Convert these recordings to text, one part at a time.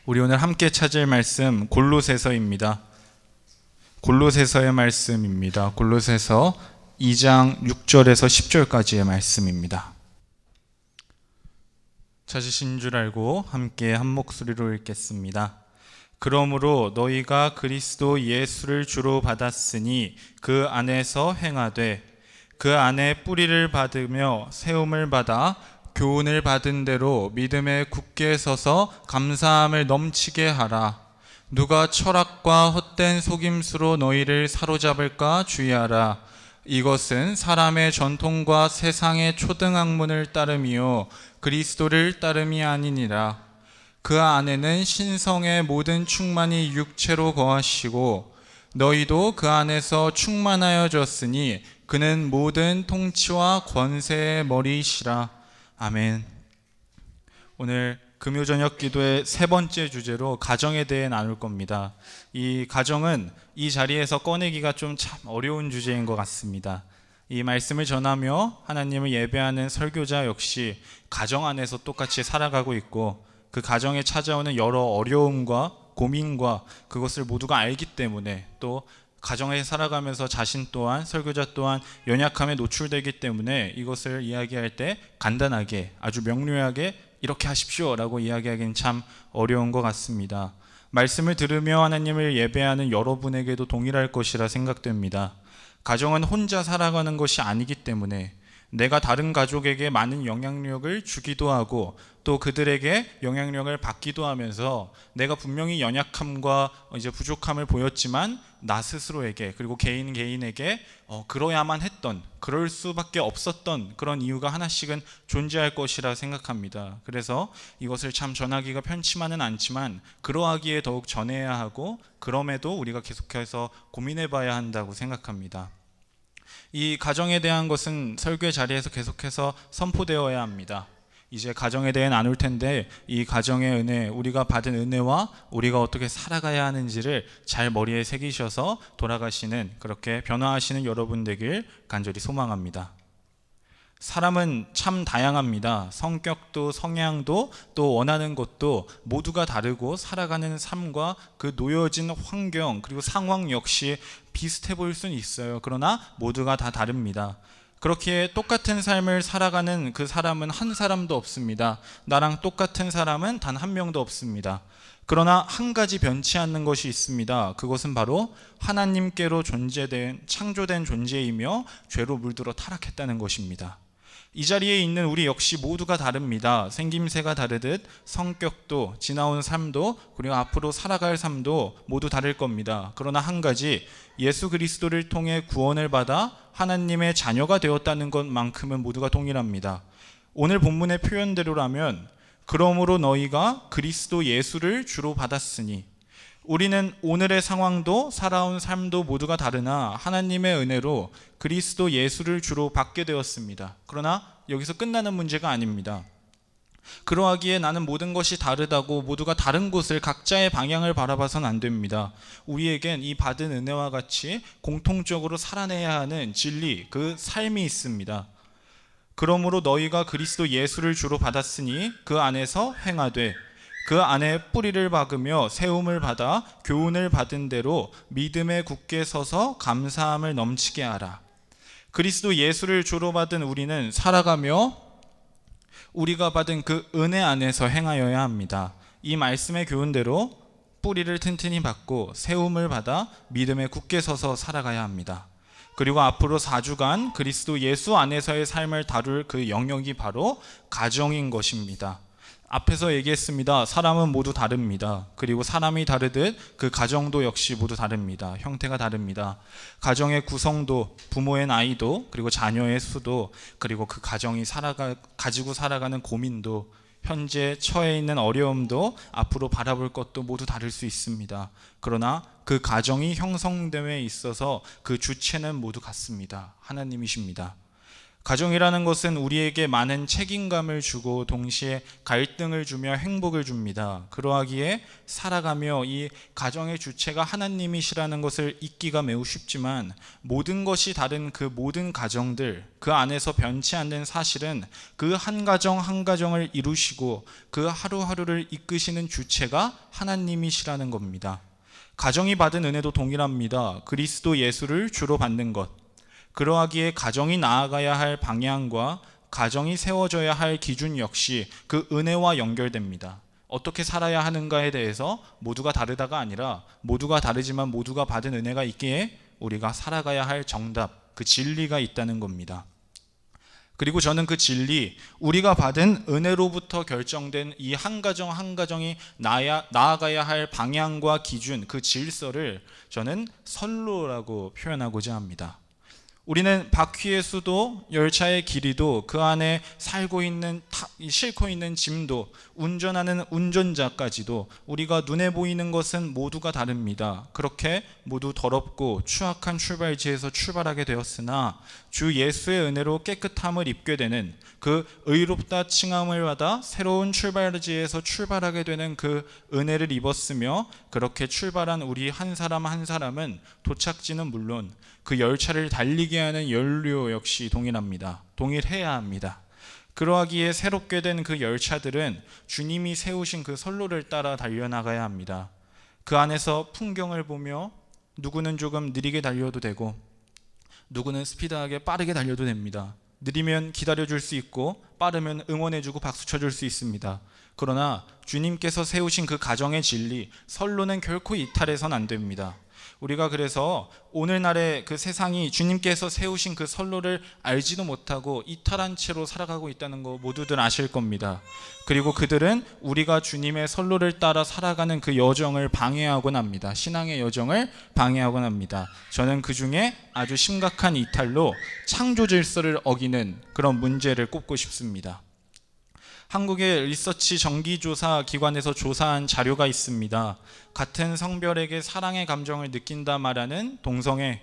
우리 오늘 함께 찾을 말씀 골로새서입니다. 골로새서의 말씀입니다. 골로새서 2장 6절에서 10절까지의 말씀입니다. 찾으신 줄 알고 함께 한 목소리로 읽겠습니다. 그러므로 너희가 그리스도 예수를 주로 받았으니 그 안에서 행하되 그 안에 뿌리를 받으며 세움을 받아 교훈을 받은 대로 믿음에 굳게 서서 감사함을 넘치게 하라. 누가 철학과 헛된 속임수로 너희를 사로잡을까 주의하라. 이것은 사람의 전통과 세상의 초등학문을 따름이요 그리스도를 따름이 아니니라. 그 안에는 신성의 모든 충만이 육체로 거하시고 너희도 그 안에서 충만하여졌으니 그는 모든 통치와 권세의 머리이시라. 아멘. 오늘 금요 저녁 기도의 세 번째 주제로 가정에 대해 나눌 겁니다. 이 가정은 이 자리에서 꺼내기가 좀 참 어려운 주제인 것 같습니다. 이 말씀을 전하며 하나님을 예배하는 설교자 역시 가정 안에서 똑같이 살아가고 있고 그 가정에 찾아오는 여러 어려움과 고민과 그것을 모두가 알기 때문에 또 가정에 살아가면서 자신 또한 설교자 또한 연약함에 노출되기 때문에 이것을 이야기할 때 간단하게 아주 명료하게 이렇게 하십시오 라고 이야기하기는 참 어려운 것 같습니다. 말씀을 들으며 하나님을 예배하는 여러분에게도 동일할 것이라 생각됩니다. 가정은 혼자 살아가는 것이 아니기 때문에 내가 다른 가족에게 많은 영향력을 주기도 하고 또 그들에게 영향력을 받기도 하면서 내가 분명히 연약함과 이제 부족함을 보였지만 나 스스로에게 그리고 개인에게 그러야만 했던 그럴 수밖에 없었던 그런 이유가 하나씩은 존재할 것이라 생각합니다. 그래서 이것을 참 전하기가 편치만은 않지만 그러하기에 더욱 전해야 하고 그럼에도 우리가 계속해서 고민해 봐야 한다고 생각합니다. 이 가정에 대한 것은 설교의 자리에서 계속해서 선포되어야 합니다. 이제 가정에 대해 나눌 텐데 이 가정의 은혜, 우리가 받은 은혜와 우리가 어떻게 살아가야 하는지를 잘 머리에 새기셔서 돌아가시는 그렇게 변화하시는 여러분 되길 간절히 소망합니다. 사람은 참 다양합니다. 성격도 성향도 또 원하는 것도 모두가 다르고 살아가는 삶과 그 놓여진 환경 그리고 상황 역시 비슷해 보일 수는 있어요. 그러나 모두가 다 다릅니다. 그렇게 똑같은 삶을 살아가는 그 사람은 한 사람도 없습니다. 나랑 똑같은 사람은 단 한 명도 없습니다. 그러나 한 가지 변치 않는 것이 있습니다. 그것은 바로 하나님께로 창조된 존재이며 죄로 물들어 타락했다는 것입니다. 이 자리에 있는 우리 역시 모두가 다릅니다. 생김새가 다르듯 성격도 지나온 삶도 그리고 앞으로 살아갈 삶도 모두 다를 겁니다. 그러나 한 가지 예수 그리스도를 통해 구원을 받아 하나님의 자녀가 되었다는 것만큼은 모두가 동일합니다. 오늘 본문의 표현대로라면 그러므로 너희가 그리스도 예수를 주로 받았으니 우리는 오늘의 상황도 살아온 삶도 모두가 다르나 하나님의 은혜로 그리스도 예수를 주로 받게 되었습니다. 그러나 여기서 끝나는 문제가 아닙니다. 그러하기에 나는 모든 것이 다르다고 모두가 다른 곳을 각자의 방향을 바라봐서는 안 됩니다. 우리에겐 이 받은 은혜와 같이 공통적으로 살아내야 하는 진리, 그 삶이 있습니다. 그러므로 너희가 그리스도 예수를 주로 받았으니 그 안에서 행하되 그 안에 뿌리를 박으며 세움을 받아 교훈을 받은 대로 믿음에 굳게 서서 감사함을 넘치게 하라. 그리스도 예수를 주로 받은 우리는 살아가며 우리가 받은 그 은혜 안에서 행하여야 합니다. 이 말씀의 교훈대로 뿌리를 튼튼히 박고 세움을 받아 믿음에 굳게 서서 살아가야 합니다. 그리고 앞으로 4주간 그리스도 예수 안에서의 삶을 다룰 그 영역이 바로 가정인 것입니다. 앞에서 얘기했습니다. 사람은 모두 다릅니다. 그리고 사람이 다르듯 그 가정도 역시 모두 다릅니다. 형태가 다릅니다. 가정의 구성도, 부모의 나이도, 그리고 자녀의 수도, 그리고 그 가정이 가지고 살아가는 고민도, 현재 처해 있는 어려움도, 앞으로 바라볼 것도 모두 다를 수 있습니다. 그러나 그 가정이 형성됨에 있어서 그 주체는 모두 같습니다. 하나님이십니다. 가정이라는 것은 우리에게 많은 책임감을 주고 동시에 갈등을 주며 행복을 줍니다. 그러하기에 살아가며 이 가정의 주체가 하나님이시라는 것을 잊기가 매우 쉽지만, 모든 것이 다른 그 모든 가정들, 그 안에서 변치 않는 사실은 그 한 가정 한 가정을 이루시고 그 하루하루를 이끄시는 주체가 하나님이시라는 겁니다. 가정이 받은 은혜도 동일합니다. 그리스도 예수를 주로 받는 것. 그러하기에 가정이 나아가야 할 방향과 가정이 세워져야 할 기준 역시 그 은혜와 연결됩니다. 어떻게 살아야 하는가에 대해서 모두가 다르다가 아니라 모두가 다르지만 모두가 받은 은혜가 있기에 우리가 살아가야 할 정답, 그 진리가 있다는 겁니다. 그리고 저는 그 진리, 우리가 받은 은혜로부터 결정된 이 한 가정 한 가정이 나아가야 할 방향과 기준, 그 질서를 저는 선로라고 표현하고자 합니다. 우리는 바퀴의 수도, 열차의 길이도, 그 안에 싣고 있는 짐도, 운전하는 운전자까지도 우리가 눈에 보이는 것은 모두가 다릅니다. 그렇게 모두 더럽고 추악한 출발지에서 출발하게 되었으나 주 예수의 은혜로 깨끗함을 입게 되는, 그 의롭다 칭함을 받아 새로운 출발지에서 출발하게 되는 그 은혜를 입었으며, 그렇게 출발한 우리 한 사람 한 사람은 도착지는 물론 그 열차를 달리게 하는 연료 역시 동일해야 합니다. 그러하기에 새롭게 된 그 열차들은 주님이 세우신 그 선로를 따라 달려나가야 합니다. 그 안에서 풍경을 보며 누구는 조금 느리게 달려도 되고 누구는 스피드하게 빠르게 달려도 됩니다. 느리면 기다려줄 수 있고 빠르면 응원해주고 박수 쳐줄 수 있습니다. 그러나 주님께서 세우신 그 가정의 진리, 선로는 결코 이탈해선 안 됩니다. 우리가 그래서 오늘날의 그 세상이 주님께서 세우신 그 선로를 알지도 못하고 이탈한 채로 살아가고 있다는 거 모두들 아실 겁니다. 그리고 그들은 우리가 주님의 선로를 따라 살아가는 그 여정을 방해하곤 합니다. 신앙의 여정을 방해하곤 합니다. 저는 그 중에 아주 심각한 이탈로 창조 질서를 어기는 그런 문제를 꼽고 싶습니다. 한국의 리서치 정기조사 기관에서 조사한 자료가 있습니다. 같은 성별에게 사랑의 감정을 느낀다 말하는 동성애,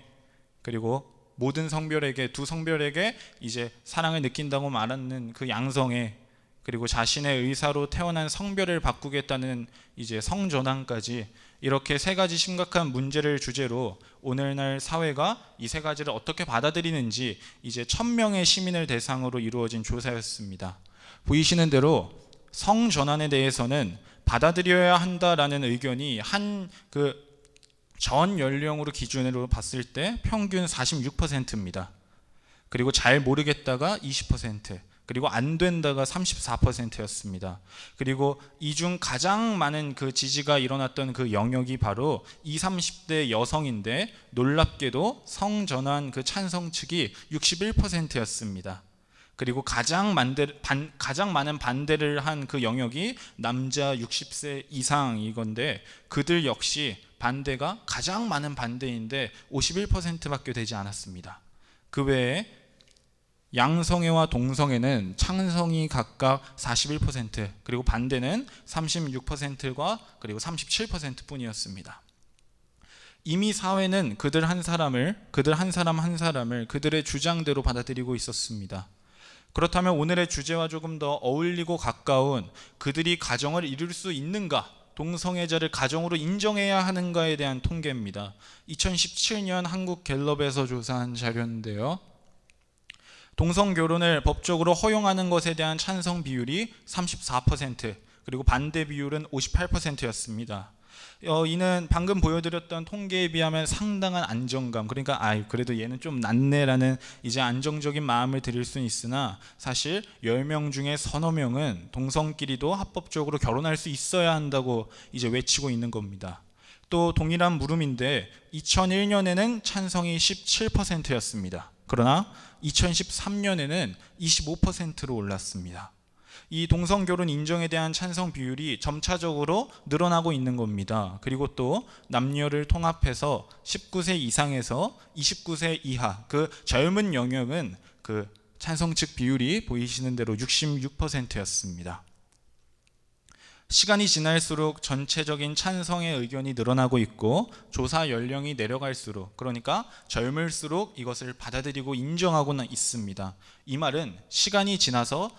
그리고 모든 성별에게, 두 성별에게 이제 사랑을 느낀다고 말하는 그 양성애, 그리고 자신의 의사로 태어난 성별을 바꾸겠다는 이제 성전환까지, 이렇게 세 가지 심각한 문제를 주제로 오늘날 사회가 이 세 가지를 어떻게 받아들이는지 이제 1000명의 시민을 대상으로 이루어진 조사였습니다. 보이시는 대로 성전환에 대해서는 받아들여야 한다라는 의견이 한 그 전 연령으로 기준으로 봤을 때 평균 46%입니다. 그리고 잘 모르겠다가 20%, 그리고 안 된다가 34%였습니다. 그리고 이 중 가장 많은 그 지지가 일어났던 그 영역이 바로 20, 30대 여성인데, 놀랍게도 성전환 그 찬성 측이 61%였습니다. 그리고 가장 많은 반대를 한 그 영역이 남자 60세 이상이건데, 그들 역시 반대가 가장 많은 반대인데 51%밖에 되지 않았습니다. 그 외에 양성애와 동성애는 찬성이 각각 41%, 그리고 반대는 36%과 그리고 37% 뿐이었습니다. 이미 사회는 그들 한 사람 한 사람을 그들의 주장대로 받아들이고 있었습니다. 그렇다면 오늘의 주제와 조금 더 어울리고 가까운, 그들이 가정을 이룰 수 있는가, 동성애자를 가정으로 인정해야 하는가에 대한 통계입니다. 2017년 한국갤럽에서 조사한 자료인데요. 동성결혼을 법적으로 허용하는 것에 대한 찬성 비율이 34%, 그리고 반대 비율은 58%였습니다. 이는 방금 보여드렸던 통계에 비하면 상당한 안정감, 그러니까 그래도 얘는 좀 낫네라는 이제 안정적인 마음을 드릴 수는 있으나, 사실 10명 중에 서너 명은 동성끼리도 합법적으로 결혼할 수 있어야 한다고 이제 외치고 있는 겁니다. 또 동일한 물음인데 2001년에는 찬성이 17%였습니다. 그러나 2013년에는 25%로 올랐습니다. 이 동성결혼 인정에 대한 찬성 비율이 점차적으로 늘어나고 있는 겁니다. 그리고 또 남녀를 통합해서 19세 이상에서 29세 이하, 그 젊은 영역은 그 찬성 측 비율이 보이시는 대로 66%였습니다. 시간이 지날수록 전체적인 찬성의 의견이 늘어나고 있고 조사 연령이 내려갈수록, 그러니까 젊을수록 이것을 받아들이고 인정하고는 있습니다. 이 말은 시간이 지나서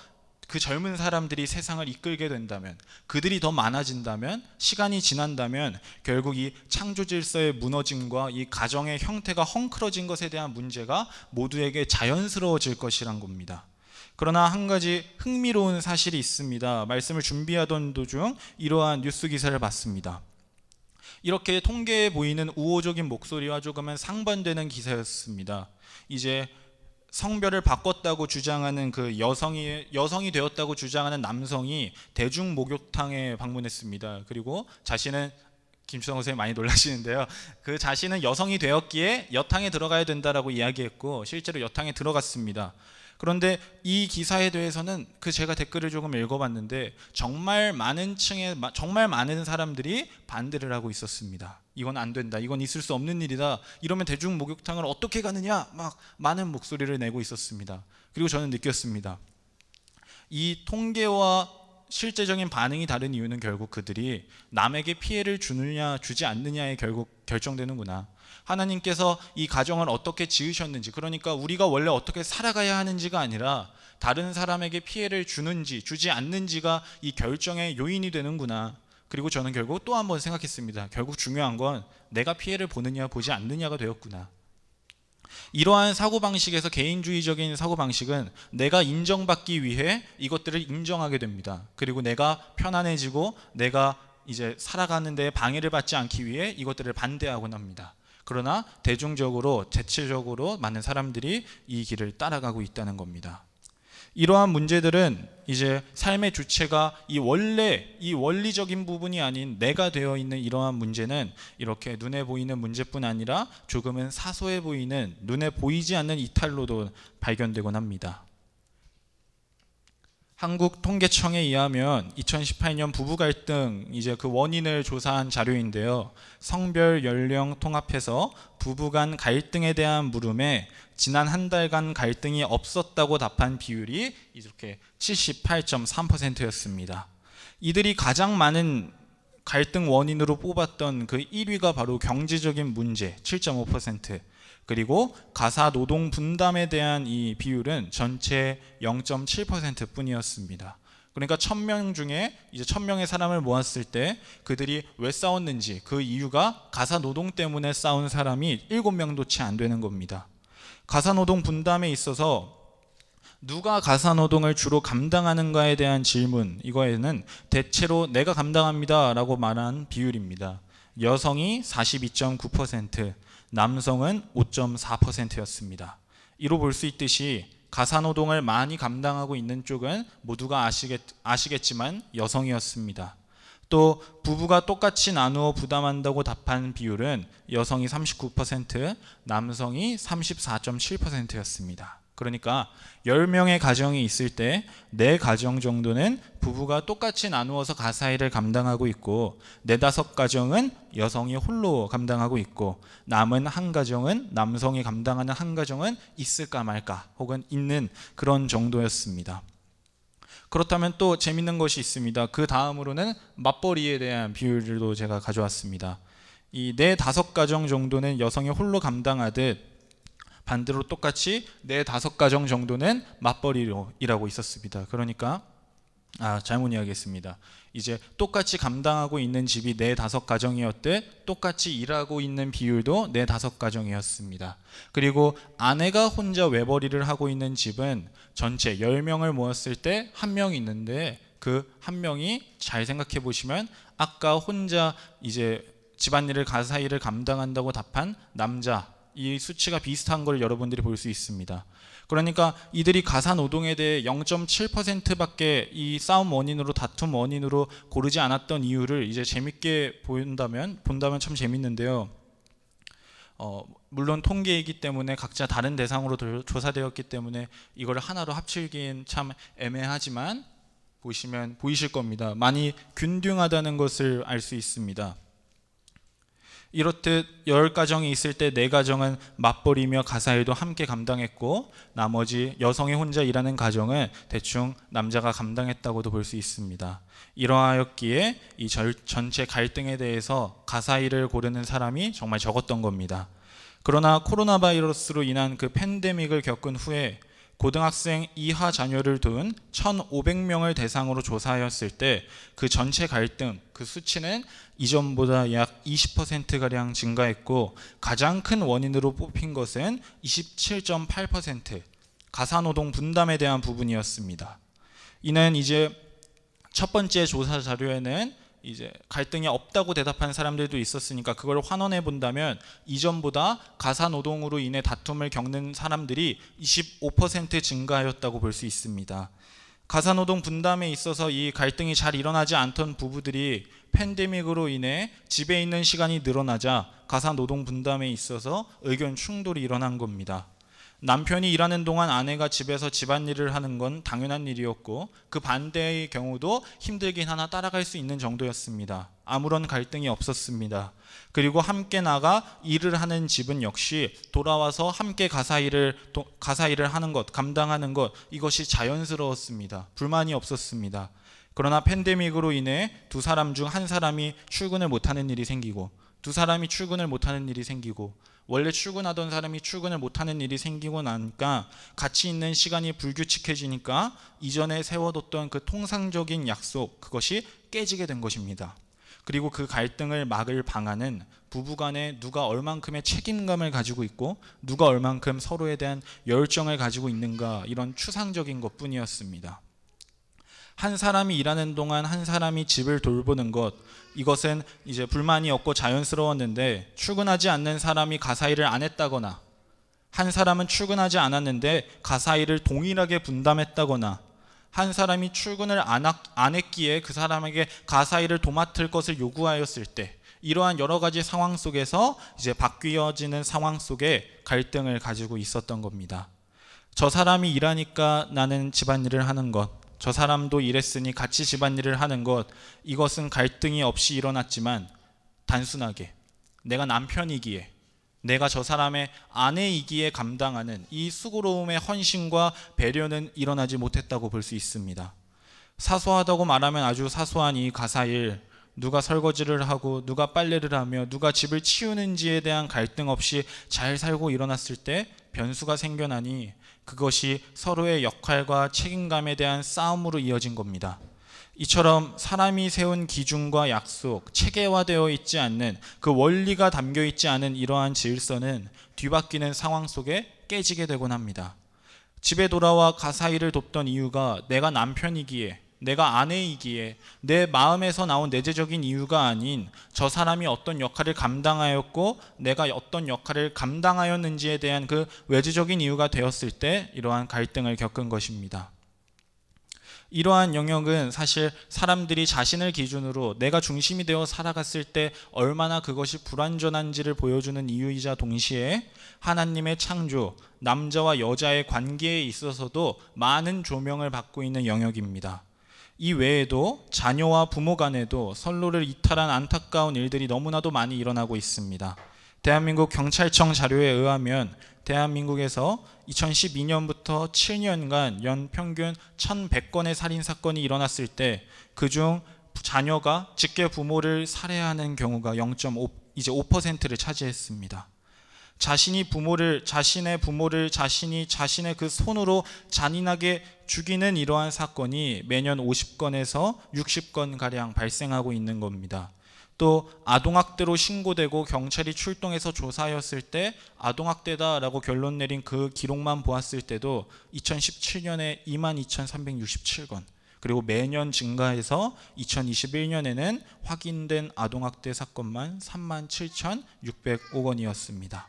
그 젊은 사람들이 세상을 이끌게 된다면, 그들이 더 많아진다면, 시간이 지난다면 결국 이 창조 질서의 무너짐과 이 가정의 형태가 헝클어진 것에 대한 문제가 모두에게 자연스러워질 것이란 겁니다. 그러나 한 가지 흥미로운 사실이 있습니다. 말씀을 준비하던 도중 이러한 뉴스 기사를 봤습니다. 이렇게 통계에 보이는 우호적인 목소리와 조금은 상반되는 기사였습니다. 이제 성별을 바꿨다고 주장하는 그 여성이 되었다고 주장하는 남성이 대중 목욕탕에 방문했습니다. 그리고 자신은, 김수성 선생님 많이 놀라시는데요, 그 자신은 여성이 되었기에 여탕에 들어가야 된다라고 이야기했고 실제로 여탕에 들어갔습니다. 그런데 이 기사에 대해서는 제가 댓글을 조금 읽어봤는데 정말 많은 사람들이 반대를 하고 있었습니다. 이건 안 된다, 이건 있을 수 없는 일이다, 이러면 대중 목욕탕을 어떻게 가느냐, 막 많은 목소리를 내고 있었습니다. 그리고 저는 느꼈습니다. 이 통계와 실제적인 반응이 다른 이유는 결국 그들이 남에게 피해를 주느냐 주지 않느냐에 결국 결정되는구나. 하나님께서 이 가정을 어떻게 지으셨는지, 그러니까 우리가 원래 어떻게 살아가야 하는지가 아니라 다른 사람에게 피해를 주는지 주지 않는지가 이 결정의 요인이 되는구나. 그리고 저는 결국 또 한 번 생각했습니다. 결국 중요한 건 내가 피해를 보느냐 보지 않느냐가 되었구나. 이러한 사고방식에서 개인주의적인 사고방식은 내가 인정받기 위해 이것들을 인정하게 됩니다. 그리고 내가 편안해지고 내가 이제 살아가는 데 방해를 받지 않기 위해 이것들을 반대하곤 합니다. 그러나 대중적으로, 대체적으로 많은 사람들이 이 길을 따라가고 있다는 겁니다. 이러한 문제들은 이제 삶의 주체가 이 원리적인 부분이 아닌 내가 되어 있는 이러한 문제는 이렇게 눈에 보이는 문제뿐 아니라 조금은 사소해 보이는, 눈에 보이지 않는 이탈로도 발견되곤 합니다. 한국통계청에 의하면 2018년 부부 갈등 이제 그 원인을 조사한 자료인데요. 성별, 연령 통합해서 부부 간 갈등에 대한 물음에 지난 한 달간 갈등이 없었다고 답한 비율이 이렇게 78.3%였습니다. 이들이 가장 많은 갈등 원인으로 뽑았던 그 1위가 바로 경제적인 문제 7.5%, 그리고 가사 노동 분담에 대한 이 비율은 전체 0.7% 뿐이었습니다. 그러니까 1000명 중에 이제 1000명의 사람을 모았을 때 그들이 왜 싸웠는지, 그 이유가 가사 노동 때문에 싸운 사람이 7명도 채 안 되는 겁니다. 가사 노동 분담에 있어서 누가 가사 노동을 주로 감당하는가에 대한 질문, 이거에는 대체로 내가 감당합니다 라고 말한 비율입니다. 여성이 42.9%, 남성은 5.4%였습니다. 이로 볼 수 있듯이 가사노동을 많이 감당하고 있는 쪽은 모두가 아시겠지만 여성이었습니다. 또 부부가 똑같이 나누어 부담한다고 답한 비율은 여성이 39%, 남성이 34.7%였습니다. 그러니까 10명의 가정이 있을 때 4가정 정도는 부부가 똑같이 나누어서 가사 일을 감당하고 있고 4-5가정은 여성이 홀로 감당하고 있고 남은 한 가정은, 남성이 감당하는 한 가정은 있을까 말까 혹은 있는 그런 정도였습니다. 그렇다면 또 재밌는 것이 있습니다. 그 다음으로는 맞벌이에 대한 비율도 제가 가져왔습니다. 이 4-5가정 정도는 여성이 홀로 감당하듯 반대로 똑같이 4-5가정 정도는 맞벌이로 일하고 있었습니다. 그러니까 잘못 이야기했습니다. 이제 똑같이 감당하고 있는 집이 4-5가정이었듯 똑같이 일하고 있는 비율도 4-5가정이었습니다. 그리고 아내가 혼자 외벌이를 하고 있는 집은 전체 10명을 모았을 때 1명이 있는데 그 1명이 잘 생각해 보시면 아까 혼자 이제 집안일을, 가사 일을 감당한다고 답한 남자, 이 수치가 비슷한 걸 여러분들이 볼 수 있습니다. 그러니까 이들이 가사 노동에 대해 0.7%밖에 이 싸움 원인으로, 다툼 원인으로 고르지 않았던 이유를 이제 재밌게 본다면 참 재밌는데요. 물론 통계이기 때문에 각자 다른 대상으로 조사되었기 때문에 이걸 하나로 합치기엔 참 애매하지만 보시면 보이실 겁니다. 많이 균등하다는 것을 알 수 있습니다. 이렇듯 10가정이 있을 때 4가정은 맞벌이며 가사일도 함께 감당했고, 나머지 여성이 혼자 일하는 가정은 대충 남자가 감당했다고도 볼 수 있습니다. 이러하였기에 이 전체 갈등에 대해서 가사일을 고르는 사람이 정말 적었던 겁니다. 그러나 코로나 바이러스로 인한 그 팬데믹을 겪은 후에 고등학생 이하 자녀를 둔 1,500명을 대상으로 조사하였을 때 그 전체 갈등, 그 수치는 이전보다 약 20%가량 증가했고, 가장 큰 원인으로 뽑힌 것은 27.8% 가사노동 분담에 대한 부분이었습니다. 이는 이제 첫 번째 조사 자료에는 이제 갈등이 없다고 대답한 사람들도 있었으니까 그걸 환원해 본다면 이전보다 가사 노동으로 인해 다툼을 겪는 사람들이 25% 증가하였다고 볼 수 있습니다. 가사 노동 분담에 있어서 이 갈등이 잘 일어나지 않던 부부들이 팬데믹으로 인해 집에 있는 시간이 늘어나자 가사 노동 분담에 있어서 의견 충돌이 일어난 겁니다. 남편이 일하는 동안 아내가 집에서 집안일을 하는 건 당연한 일이었고, 그 반대의 경우도 힘들긴 하나 따라갈 수 있는 정도였습니다. 아무런 갈등이 없었습니다. 그리고 함께 나가 일을 하는 집은 역시 돌아와서 함께 가사 일을 하는 것, 감당하는 것, 이것이 자연스러웠습니다. 불만이 없었습니다. 그러나 팬데믹으로 인해 두 사람 중 한 사람이 출근을 못하는 일이 생기고, 두 사람이 출근을 못하는 일이 생기고, 원래 출근하던 사람이 출근을 못하는 일이 생기고 나니까 같이 있는 시간이 불규칙해지니까 이전에 세워뒀던 그 통상적인 약속, 그것이 깨지게 된 것입니다. 그리고 그 갈등을 막을 방안은 부부간에 누가 얼만큼의 책임감을 가지고 있고 누가 얼만큼 서로에 대한 열정을 가지고 있는가, 이런 추상적인 것뿐이었습니다. 한 사람이 일하는 동안 한 사람이 집을 돌보는 것, 이것은 이제 불만이 없고 자연스러웠는데, 출근하지 않는 사람이 가사 일을 안 했다거나, 한 사람은 출근하지 않았는데 가사 일을 동일하게 분담했다거나, 한 사람이 출근을 안 했기에 그 사람에게 가사 일을 도맡을 것을 요구하였을 때, 이러한 여러 가지 상황 속에서 이제 바뀌어지는 상황 속에 갈등을 가지고 있었던 겁니다. 저 사람이 일하니까 나는 집안일을 하는 것, 저 사람도 일했으니 같이 집안일을 하는 것, 이것은 갈등이 없이 일어났지만 단순하게 내가 남편이기에, 내가 저 사람의 아내이기에 감당하는 이 수고로움의 헌신과 배려는 일어나지 못했다고 볼 수 있습니다. 사소하다고 말하면 아주 사소한 이 가사일, 누가 설거지를 하고 누가 빨래를 하며 누가 집을 치우는지에 대한 갈등 없이 잘 살고 일어났을 때 변수가 생겨나니 그것이 서로의 역할과 책임감에 대한 싸움으로 이어진 겁니다. 이처럼 사람이 세운 기준과 약속, 체계화되어 있지 않는, 그 원리가 담겨 있지 않은 이러한 질서는 뒤바뀌는 상황 속에 깨지게 되곤 합니다. 집에 돌아와 가사 일을 돕던 이유가 내가 남편이기에, 내가 아내이기에, 내 마음에서 나온 내재적인 이유가 아닌 저 사람이 어떤 역할을 감당하였고 내가 어떤 역할을 감당하였는지에 대한 그 외주적인 이유가 되었을 때 이러한 갈등을 겪은 것입니다. 이러한 영역은 사실 사람들이 자신을 기준으로 내가 중심이 되어 살아갔을 때 얼마나 그것이 불완전한지를 보여주는 이유이자 동시에 하나님의 창조, 남자와 여자의 관계에 있어서도 많은 조명을 받고 있는 영역입니다. 이 외에도 자녀와 부모 간에도 선로를 이탈한 안타까운 일들이 너무나도 많이 일어나고 있습니다. 대한민국 경찰청 자료에 의하면 대한민국에서 2012년부터 7년간 연 평균 1,100건의 살인사건이 일어났을 때 그중 자녀가 직계 부모를 살해하는 경우가 0.5%를 차지했습니다. 자신의 부모를 자신이 자신의 그 손으로 잔인하게 죽이는 이러한 사건이 매년 50건에서 60건 가량 발생하고 있는 겁니다. 또 아동학대로 신고되고 경찰이 출동해서 조사하였을 때 아동학대다라고 결론 내린 그 기록만 보았을 때도 2017년에 22,367건, 그리고 매년 증가해서 2021년에는 확인된 아동학대 사건만 37,605건이었습니다.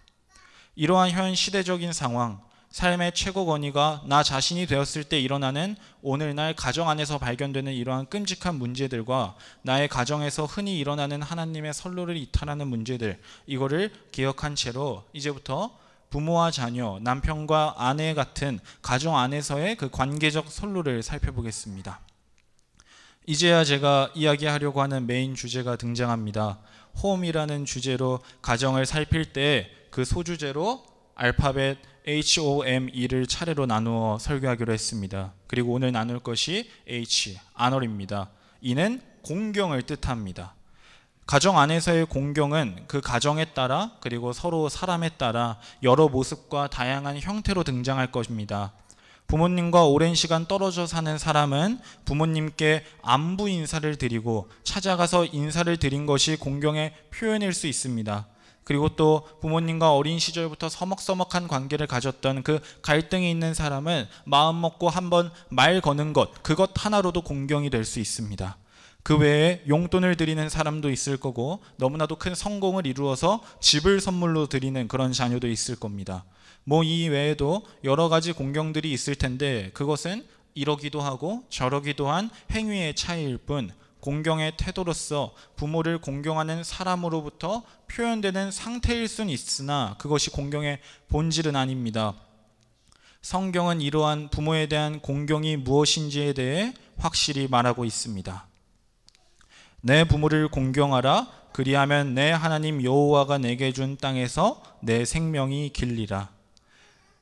이러한 현 시대적인 상황, 삶의 최고 권위가 나 자신이 되었을 때 일어나는 오늘날 가정 안에서 발견되는 이러한 끔찍한 문제들과 나의 가정에서 흔히 일어나는 하나님의 선로를 이탈하는 문제들, 이거를 기억한 채로 이제부터 부모와 자녀, 남편과 아내 같은 가정 안에서의 그 관계적 선로를 살펴보겠습니다. 이제야 제가 이야기하려고 하는 메인 주제가 등장합니다. 홈이라는 주제로 가정을 살필 때 그 소주제로 알파벳 HOME를 차례로 나누어 설교하기로 했습니다. 그리고 오늘 나눌 것이 H, honor입니다. 이는 공경을 뜻합니다. 가정 안에서의 공경은 그 가정에 따라 그리고 서로 사람에 따라 여러 모습과 다양한 형태로 등장할 것입니다. 부모님과 오랜 시간 떨어져 사는 사람은 부모님께 안부 인사를 드리고 찾아가서 인사를 드린 것이 공경의 표현일 수 있습니다. 그리고 또 부모님과 어린 시절부터 서먹서먹한 관계를 가졌던 그 갈등이 있는 사람은 마음 먹고 한번 말 거는 것, 그것 하나로도 공경이 될 수 있습니다. 그 외에 용돈을 드리는 사람도 있을 거고 너무나도 큰 성공을 이루어서 집을 선물로 드리는 그런 자녀도 있을 겁니다. 이 외에도 여러 가지 공경들이 있을 텐데 그것은 이러기도 하고 저러기도 한 행위의 차이일 뿐 공경의 태도로서 부모를 공경하는 사람으로부터 표현되는 상태일 수는 있으나 그것이 공경의 본질은 아닙니다. 성경은 이러한 부모에 대한 공경이 무엇인지에 대해 확실히 말하고 있습니다. 내 부모를 공경하라. 그리하면 내 하나님 여호와가 내게 준 땅에서 내 생명이 길리라.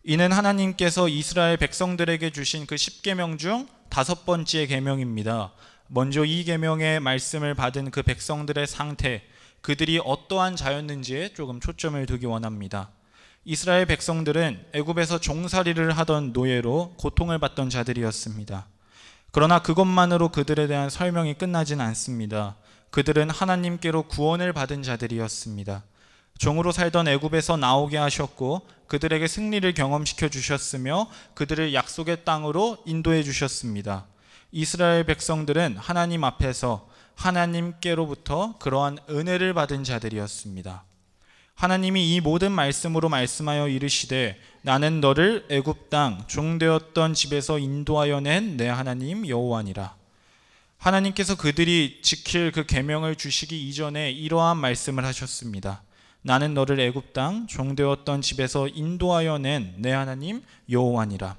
이는 하나님께서 이스라엘 백성들에게 주신 그 10계명 중 5번째 계명입니다. 먼저 이 계명의 말씀을 받은 그 백성들의 상태, 그들이 어떠한 자였는지에 조금 초점을 두기 원합니다. 이스라엘 백성들은 애굽에서 종살이를 하던 노예로 고통을 받던 자들이었습니다. 그러나 그것만으로 그들에 대한 설명이 끝나진 않습니다. 그들은 하나님께로 구원을 받은 자들이었습니다. 종으로 살던 애굽에서 나오게 하셨고 그들에게 승리를 경험시켜 주셨으며 그들을 약속의 땅으로 인도해 주셨습니다. 이스라엘 백성들은 하나님 앞에서 하나님께로부터 그러한 은혜를 받은 자들이었습니다. 하나님이 이 모든 말씀으로 말씀하여 이르시되 나는 너를 애굽 땅 종되었던 집에서 인도하여 낸 내 하나님 여호와니라. 하나님께서 그들이 지킬 그 계명을 주시기 이전에 이러한 말씀을 하셨습니다. 나는 너를 애굽 땅 종되었던 집에서 인도하여 낸 내 하나님 여호와니라.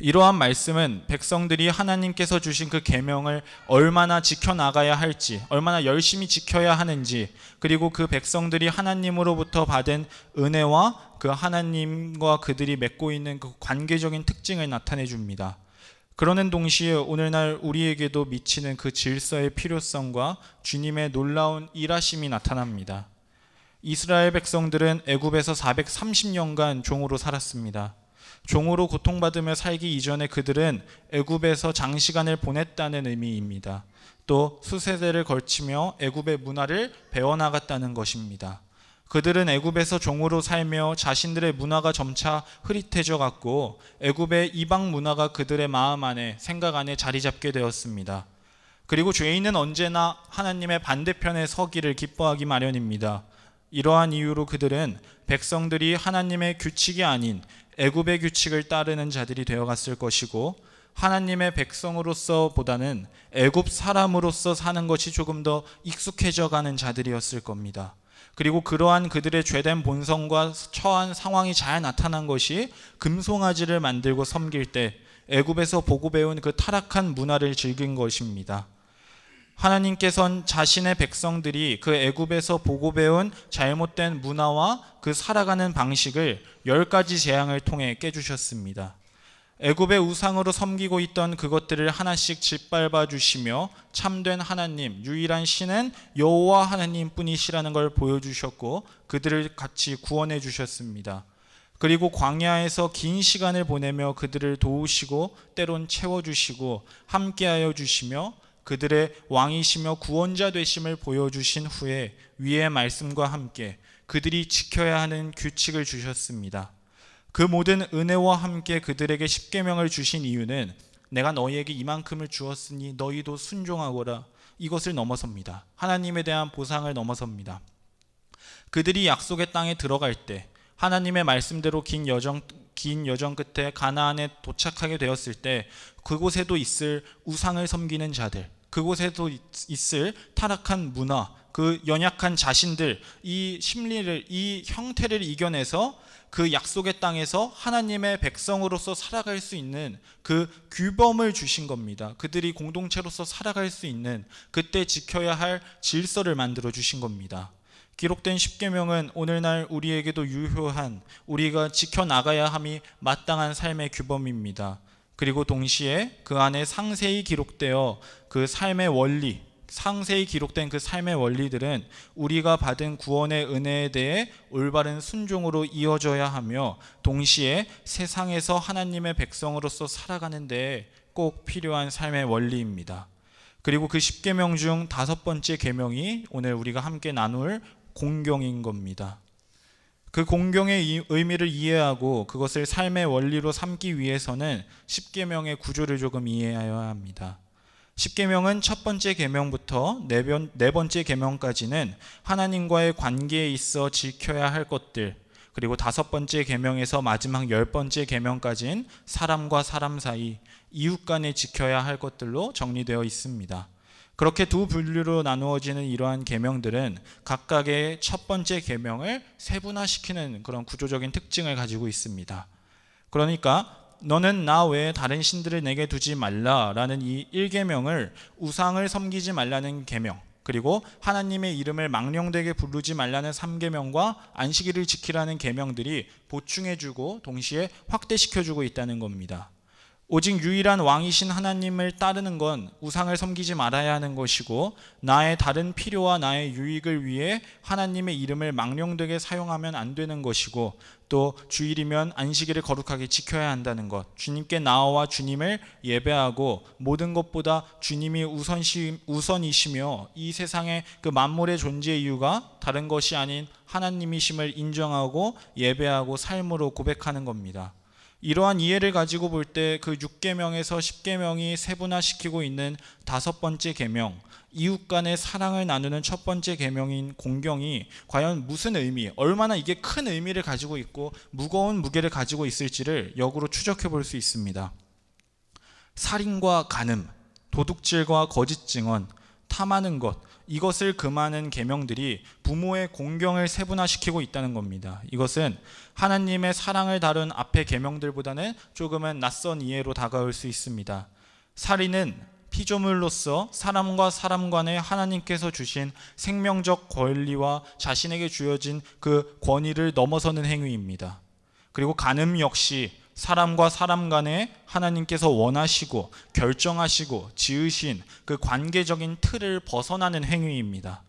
이러한 말씀은 백성들이 하나님께서 주신 그 계명을 얼마나 지켜나가야 할지, 얼마나 열심히 지켜야 하는지, 그리고 그 백성들이 하나님으로부터 받은 은혜와 그 하나님과 그들이 맺고 있는 그 관계적인 특징을 나타내 줍니다. 그러는 동시에 오늘날 우리에게도 미치는 그 질서의 필요성과 주님의 놀라운 일하심이 나타납니다. 이스라엘 백성들은 애굽에서 430년간 종으로 살았습니다. 종으로 고통받으며 살기 이전에 그들은 애굽에서 장시간을 보냈다는 의미입니다. 또 수세대를 걸치며 애굽의 문화를 배워나갔다는 것입니다. 그들은 애굽에서 종으로 살며 자신들의 문화가 점차 흐릿해져 갔고 애굽의 이방 문화가 그들의 마음 안에, 생각 안에 자리 잡게 되었습니다. 그리고 죄인은 언제나 하나님의 반대편에 서기를 기뻐하기 마련입니다. 이러한 이유로 그들은 백성들이 하나님의 규칙이 아닌 애굽의 규칙을 따르는 자들이 되어갔을 것이고 하나님의 백성으로서 보다는 애굽 사람으로서 사는 것이 조금 더 익숙해져 가는 자들이었을 겁니다. 그리고 그러한 그들의 죄된 본성과 처한 상황이 잘 나타난 것이 금송아지를 만들고 섬길 때 애굽에서 보고 배운 그 타락한 문화를 즐긴 것입니다. 하나님께서는 자신의 백성들이 그 애굽에서 보고 배운 잘못된 문화와 그 살아가는 방식을 10가지 재앙을 통해 깨주셨습니다. 애굽의 우상으로 섬기고 있던 그것들을 하나씩 짓밟아 주시며 참된 하나님, 유일한 신은 여호와 하나님뿐이시라는 걸 보여주셨고 그들을 같이 구원해 주셨습니다. 그리고 광야에서 긴 시간을 보내며 그들을 도우시고 때론 채워주시고 함께하여 주시며 그들의 왕이시며 구원자 되심을 보여주신 후에 위의 말씀과 함께 그들이 지켜야 하는 규칙을 주셨습니다. 그 모든 은혜와 함께 그들에게 십계명을 주신 이유는 내가 너희에게 이만큼을 주었으니 너희도 순종하거라, 이것을 넘어섭니다. 하나님에 대한 보상을 넘어섭니다. 그들이 약속의 땅에 들어갈 때 하나님의 말씀대로 긴 여정 끝에 가나안에 도착하게 되었을 때 그곳에도 있을 우상을 섬기는 자들, 그곳에도 있을 타락한 문화, 그 연약한 자신들, 이 심리를, 이 형태를 이겨내서 그 약속의 땅에서 하나님의 백성으로서 살아갈 수 있는 그 규범을 주신 겁니다. 그들이 공동체로서 살아갈 수 있는, 그때 지켜야 할 질서를 만들어 주신 겁니다. 기록된 십계명은 오늘날 우리에게도 유효한, 우리가 지켜나가야 함이 마땅한 삶의 규범입니다. 그리고 동시에 그 안에 상세히 기록되어 그 삶의 원리, 상세히 기록된 그 삶의 원리들은 우리가 받은 구원의 은혜에 대해 올바른 순종으로 이어져야 하며, 동시에 세상에서 하나님의 백성으로서 살아가는 데 꼭 필요한 삶의 원리입니다. 그리고 그 10계명 중 5번째 계명이 오늘 우리가 함께 나눌 공경인 겁니다. 그 공경의 의미를 이해하고 그것을 삶의 원리로 삼기 위해서는 10계명의 구조를 조금 이해해야 합니다. 10계명은 첫 번째 계명부터 네 번째 계명까지는 하나님과의 관계에 있어 지켜야 할 것들, 그리고 5번째 계명에서 마지막 10번째 계명까지는 사람과 사람 사이, 이웃 간에 지켜야 할 것들로 정리되어 있습니다. 그렇게 두 분류로 나누어지는 이러한 계명들은 각각의 첫 번째 계명을 세분화시키는 그런 구조적인 특징을 가지고 있습니다. 그러니까 너는 나 외에 다른 신들을 내게 두지 말라라는 이 1계명을 우상을 섬기지 말라는 계명, 그리고 하나님의 이름을 망령되게 부르지 말라는 3계명과 안식일을 지키라는 계명들이 보충해주고 동시에 확대시켜주고 있다는 겁니다. 오직 유일한 왕이신 하나님을 따르는 건 우상을 섬기지 말아야 하는 것이고, 나의 다른 필요와 나의 유익을 위해 하나님의 이름을 망령되게 사용하면 안 되는 것이고, 또 주일이면 안식일을 거룩하게 지켜야 한다는 것, 주님께 나아와 주님을 예배하고 모든 것보다 주님이 우선이시며 이 세상의 그 만물의 존재 이유가 다른 것이 아닌 하나님이심을 인정하고 예배하고 삶으로 고백하는 겁니다. 이러한 이해를 가지고 볼 때 그 6계명에서 10계명이 세분화시키고 있는 5번째 계명, 이웃 간의 사랑을 나누는 첫 번째 계명인 공경이 과연 무슨 의미, 얼마나 이게 큰 의미를 가지고 있고 무거운 무게를 가지고 있을지를 역으로 추적해 볼 수 있습니다. 살인과 간음, 도둑질과 거짓 증언, 탐하는 것, 이것을 금하는 계명들이 부모의 공경을 세분화시키고 있다는 겁니다. 이것은 하나님의 사랑을 다룬 앞의 계명들보다는 조금은 낯선 이해로 다가올 수 있습니다. 살인은 피조물로서 사람과 사람 간에 하나님께서 주신 생명적 권리와 자신에게 주어진 그 권위를 넘어서는 행위입니다. 그리고 간음 역시 사람과 사람 간에 하나님께서 원하시고 결정하시고 지으신 그 관계적인 틀을 벗어나는 행위입니다.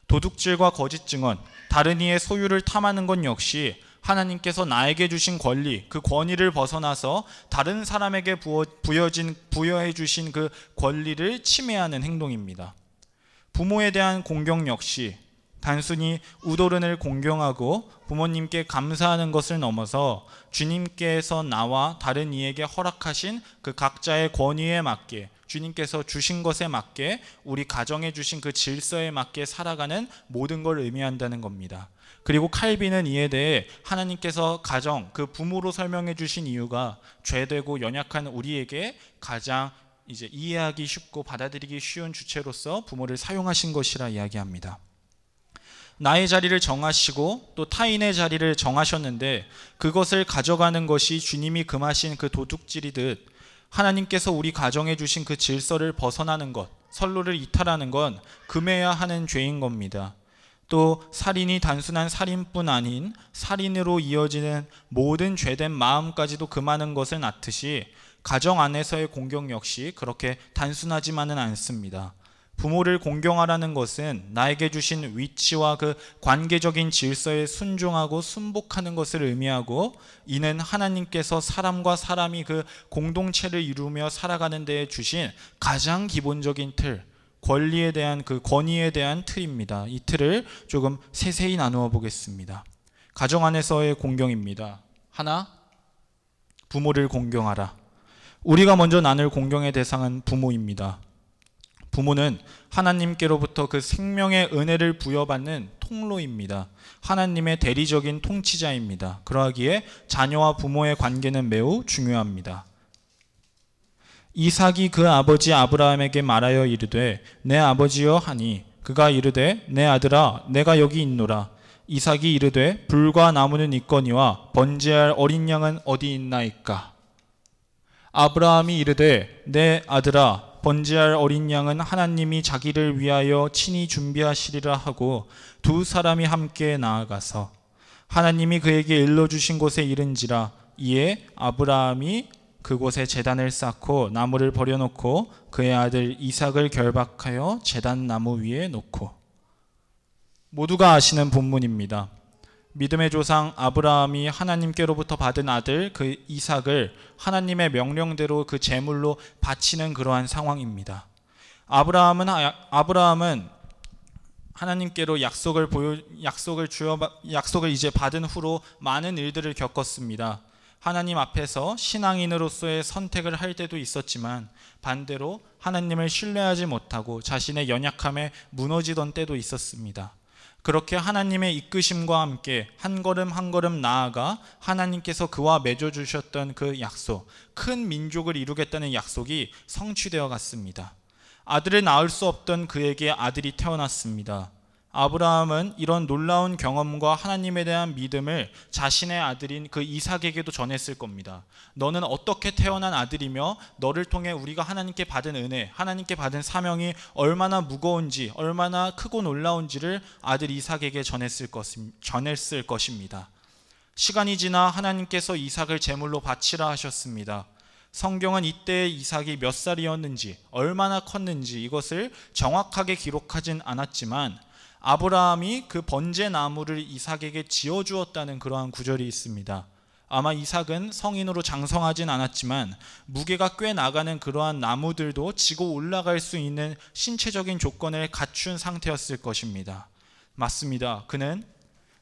도둑질과 거짓 증언, 다른 이의 소유를 탐하는 것 역시 하나님께서 나에게 주신 권리, 그 권위를 벗어나서 다른 사람에게 부여해 주신 그 권리를 침해하는 행동입니다. 부모에 대한 공경 역시 단순히 우도른을 공경하고 부모님께 감사하는 것을 넘어서 주님께서 나와 다른 이에게 허락하신 그 각자의 권위에 맞게, 주님께서 주신 것에 맞게, 우리 가정에 주신 그 질서에 맞게 살아가는 모든 걸 의미한다는 겁니다. 그리고 칼빈은 이에 대해 하나님께서 가정, 그 부모로 설명해 주신 이유가 죄되고 연약한 우리에게 가장 이해하기 쉽고 받아들이기 쉬운 주체로서 부모를 사용하신 것이라 이야기합니다. 나의 자리를 정하시고 또 타인의 자리를 정하셨는데 그것을 가져가는 것이 주님이 금하신 그 도둑질이듯 하나님께서 우리 가정에 주신 그 질서를 벗어나는 것, 선로를 이탈하는 건 금해야 하는 죄인 겁니다. 또 살인이 단순한 살인뿐 아닌 살인으로 이어지는 모든 죄된 마음까지도 금하는 것을 낳듯이 가정 안에서의 공경 역시 그렇게 단순하지만은 않습니다. 부모를 공경하라는 것은 나에게 주신 위치와 그 관계적인 질서에 순종하고 순복하는 것을 의미하고, 이는 하나님께서 사람과 사람이 그 공동체를 이루며 살아가는 데에 주신 가장 기본적인 틀, 권리에 대한 그 권위에 대한 틀입니다. 이 틀을 조금 세세히 나누어 보겠습니다. 가정 안에서의 공경입니다. 하나, 부모를 공경하라. 우리가 먼저 나눌 공경의 대상은 부모입니다. 부모는 하나님께로부터 그 생명의 은혜를 부여받는 통로입니다. 하나님의 대리적인 통치자입니다. 그러하기에 자녀와 부모의 관계는 매우 중요합니다. 이삭이 그 아버지 아브라함에게 말하여 이르되 내 아버지여 하니 그가 이르되 내 아들아 내가 여기 있노라. 이삭이 이르되 불과 나무는 있거니와 번제할 어린 양은 어디 있나이까. 아브라함이 이르되 내 아들아 번제할 어린 양은 하나님이 자기를 위하여 친히 준비하시리라 하고 두 사람이 함께 나아가서 하나님이 그에게 일러주신 곳에 이른지라. 이에 아브라함이 그곳에 제단을 쌓고 나무를 버려놓고 그의 아들 이삭을 결박하여 제단 나무 위에 놓고. 모두가 아시는 본문입니다. 믿음의 조상 아브라함이 하나님께로부터 받은 아들 그 이삭을 하나님의 명령대로 그 제물로 바치는 그러한 상황입니다. 아브라함은 하나님께로 약속을 이제 받은 후로 많은 일들을 겪었습니다. 하나님 앞에서 신앙인으로서의 선택을 할 때도 있었지만 반대로 하나님을 신뢰하지 못하고 자신의 연약함에 무너지던 때도 있었습니다. 그렇게 하나님의 이끄심과 함께 한 걸음 한 걸음 나아가 하나님께서 그와 맺어주셨던 그 약속, 큰 민족을 이루겠다는 약속이 성취되어 갔습니다. 아들을 낳을 수 없던 그에게 아들이 태어났습니다. 아브라함은 이런 놀라운 경험과 하나님에 대한 믿음을 자신의 아들인 그 이삭에게도 전했을 겁니다. 너는 어떻게 태어난 아들이며 너를 통해 우리가 하나님께 받은 은혜, 하나님께 받은 사명이 얼마나 무거운지, 얼마나 크고 놀라운지를 아들 이삭에게 전했을 것입니다. 시간이 지나 하나님께서 이삭을 제물로 바치라 하셨습니다. 성경은 이때 이삭이 몇 살이었는지, 얼마나 컸는지 이것을 정확하게 기록하진 않았지만 아브라함이 그 번제 나무를 이삭에게 지어주었다는 그러한 구절이 있습니다. 아마 이삭은 성인으로 장성하진 않았지만 무게가 꽤 나가는 그러한 나무들도 지고 올라갈 수 있는 신체적인 조건을 갖춘 상태였을 것입니다. 맞습니다. 그는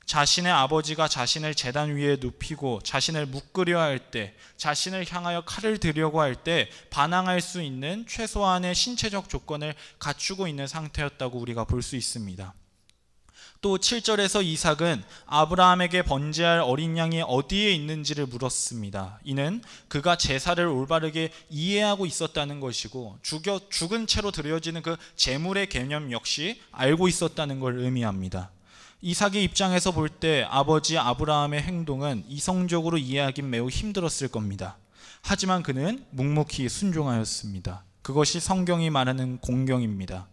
자신의 아버지가 자신을 제단 위에 눕히고 자신을 묶으려 할 때, 자신을 향하여 칼을 들려고 할 때 반항할 수 있는 최소한의 신체적 조건을 갖추고 있는 상태였다고 우리가 볼 수 있습니다. 또 7절에서 이삭은 아브라함에게 번제할 어린 양이 어디에 있는지를 물었습니다. 이는 그가 제사를 올바르게 이해하고 있었다는 것이고 죽은 채로 드려지는 그 제물의 개념 역시 알고 있었다는 걸 의미합니다. 이삭의 입장에서 볼 때 아버지 아브라함의 행동은 이성적으로 이해하긴 매우 힘들었을 겁니다. 하지만 그는 묵묵히 순종하였습니다. 그것이 성경이 말하는 공경입니다.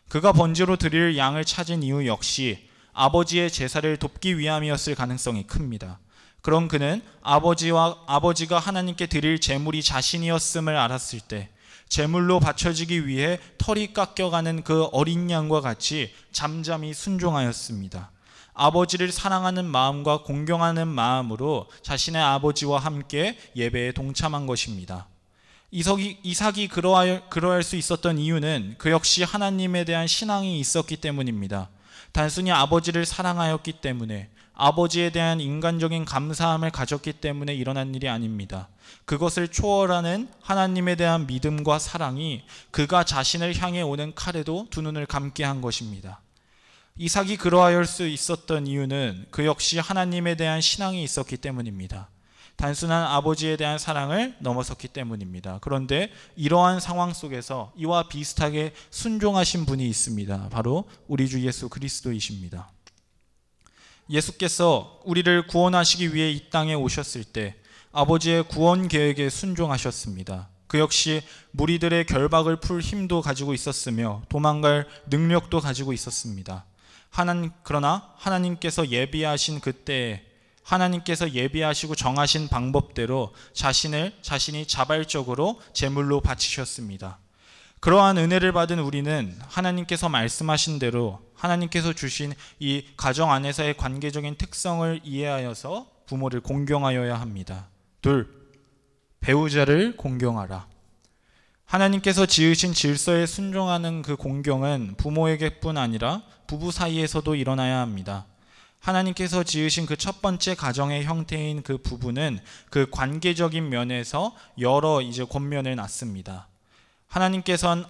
그가 번제로 드릴 양을 찾은 이유 역시 아버지의 제사를 돕기 위함이었을 가능성이 큽니다. 그럼 그는 아버지가 하나님께 드릴 제물이 자신이었음을 알았을 때 제물로 바쳐지기 위해 털이 깎여가는 그 어린 양과 같이 잠잠히 순종하였습니다. 아버지를 사랑하는 마음과 공경하는 마음으로 자신의 아버지와 함께 예배에 동참한 것입니다. 이삭이 그러할 수 있었던 이유는 그 역시 하나님에 대한 신앙이 있었기 때문입니다. 단순히 아버지를 사랑하였기 때문에, 아버지에 대한 인간적인 감사함을 가졌기 때문에 일어난 일이 아닙니다. 그것을 초월하는 하나님에 대한 믿음과 사랑이 그가 자신을 향해 오는 칼에도 두 눈을 감게 한 것입니다. 이삭이 그러할 수 있었던 이유는 그 역시 하나님에 대한 신앙이 있었기 때문입니다. 단순한 아버지에 대한 사랑을 넘어섰기 때문입니다. 그런데 이러한 상황 속에서 이와 비슷하게 순종하신 분이 있습니다. 바로 우리 주 예수 그리스도이십니다. 예수께서 우리를 구원하시기 위해 이 땅에 오셨을 때 아버지의 구원 계획에 순종하셨습니다. 그 역시 무리들의 결박을 풀 힘도 가지고 있었으며 도망갈 능력도 가지고 있었습니다. 그러나 하나님께서 예비하신 그때에 하나님께서 예비하시고 정하신 방법대로 자신이 자발적으로 제물로 바치셨습니다. 그러한 은혜를 받은 우리는 하나님께서 말씀하신 대로 하나님께서 주신 이 가정 안에서의 관계적인 특성을 이해하여서 부모를 공경하여야 합니다. 2. 배우자를 공경하라. 하나님께서 지으신 질서에 순종하는 그 공경은 부모에게뿐 아니라 부부 사이에서도 일어나야 합니다. 하나님께서 지으신 그 첫 번째 가정의 형태인 그 부부는 그 관계적인 면에서 여러 권면을 놨습니다. 하나님께서는